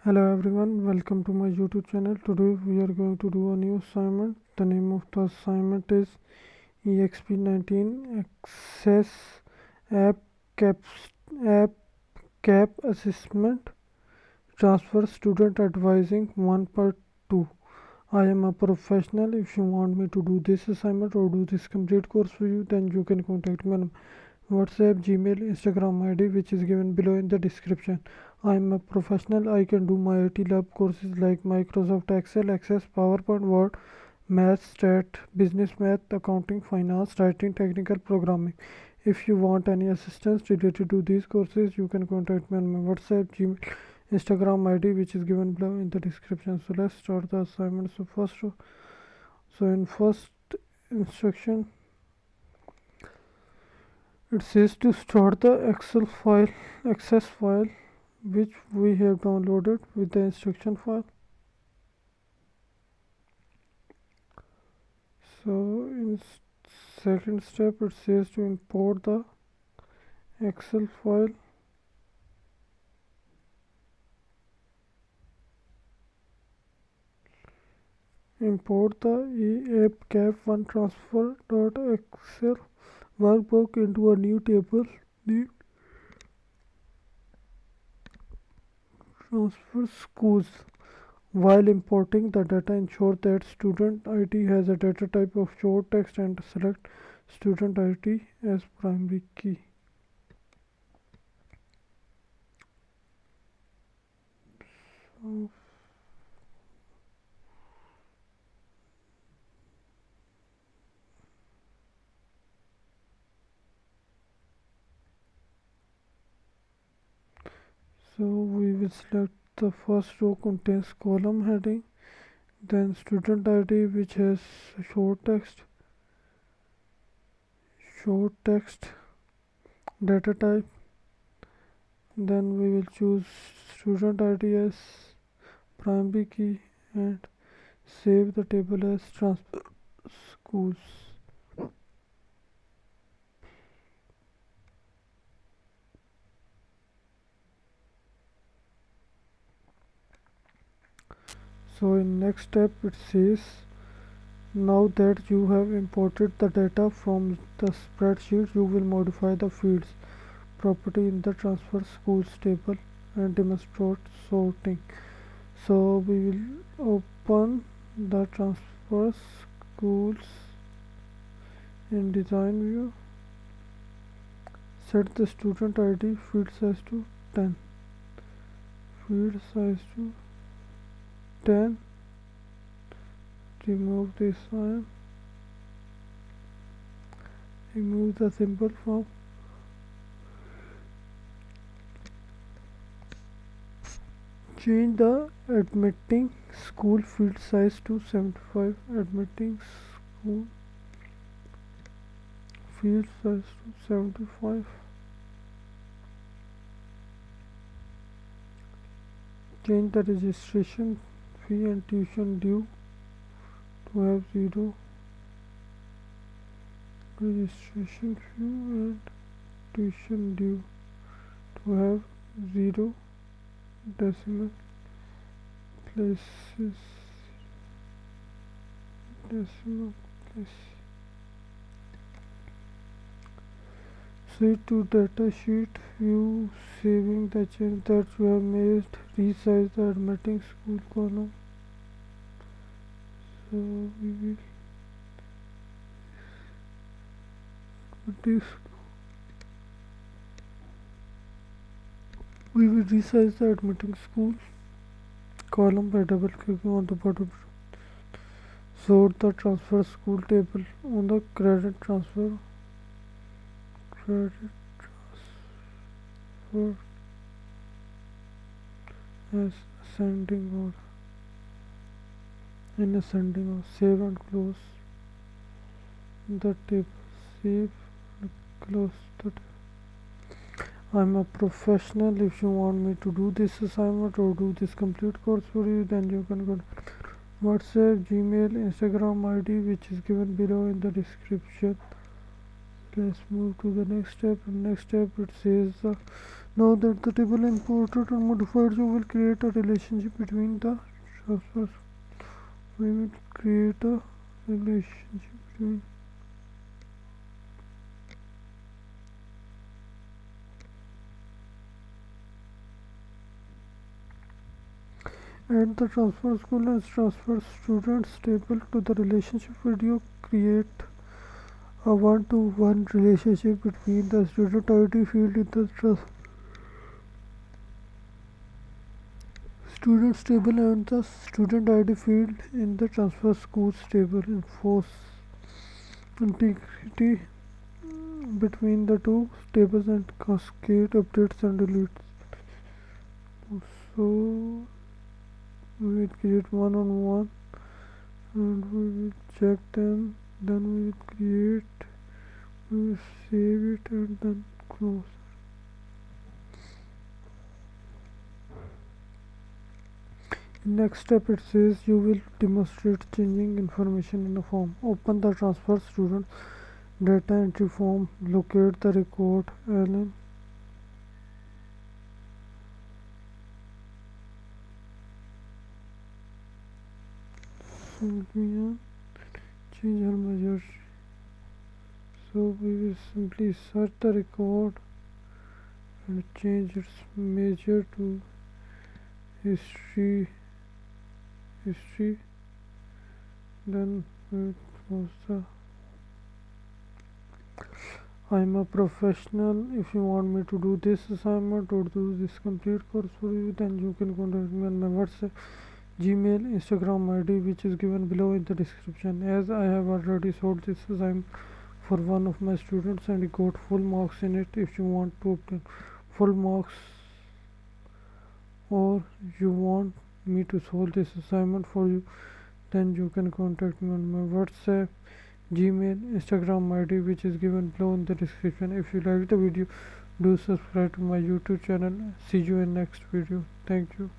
Hello everyone, welcome to my YouTube channel. Today we are going to do a new assignment. The name of the assignment is Exp19 Access App Caps App Cap Assessment Transfer Student Advising 1 Part 2. I am a professional. If you want me to do this assignment or do this complete course for you, then you can contact me on WhatsApp, Gmail, Instagram ID, which is given below in the description. I am a professional. I can do MyITLab courses like Microsoft Excel, Access, PowerPoint, Word, Math, Stat, Business Math, Accounting, Finance, Writing, Technical Programming. If you want any assistance related to these courses, you can contact me on my WhatsApp, Gmail, Instagram ID, which is given below in the description. So let's start the assignment. In first instruction, it says to start the Excel file, access file, which we have downloaded with the instruction file. So in second step, it says to import the Excel file. Import the app-cap1 transfer.excel workbook into a new table. The transfer schools. While importing the data, ensure that student ID has a data type of short text and select student ID as primary key. So we will select the first row contains column heading, then student ID which has short text data type, then we will choose student ID as primary key and save the table as transfer schools. So in next step it says, now that you have imported the data from the spreadsheet, you will modify the fields property in the transfer schools table and demonstrate sorting. So we will open the transfer schools in design view, set the student ID field size to 10, field size to 10, remove this sign, remove the symbol from change the admitting school field size to 75, admitting school field size to 75, change the registration fee and tuition due to have 0, registration fee and tuition due to have 0 decimal places, decimal place. See to data sheet view, saving the change that you have made, resize the admitting school column. So we will resize the admitting school column by double clicking on the bottom. Sort the transfer school table on the credit transfer as ascending order. In ascending order, save and close the table. Save and close the table. I'm a professional. If you want me to do this assignment or do this complete course for you, then you can go to WhatsApp, Gmail, Instagram ID, which is given below in the description. Let's move to the next step. In next step it says now that the table imported or modified, you will create a relationship between the transfers. We will create a relationship between add the transfer school and transfer students table to the relationship video. Create a one-to-one relationship between the student ID field in the students table and the student ID field in the transfer schools table. Enforce integrity between the two tables and cascade updates and deletes. So we will create one-on-one and we will check them, then we will create, we will save it and then close. In next step it says you will demonstrate changing information in a form. Open the transfer student data entry form, locate the record ln change her measure. So we will simply search the record and change its measure to history, then we will close the I'm a professional. If you want me to do this assignment or do this complete course for you, then you can contact me on my WhatsApp, Gmail, Instagram ID, which is given below in the description. As I have already solved this assignment for one of my students and he got full marks in it. If you want to obtain full marks or you want me to solve this assignment for you, then you can contact me on my WhatsApp, Gmail, Instagram ID, which is given below in the description. If you like the video, do subscribe to my YouTube channel. See you in next video. Thank you.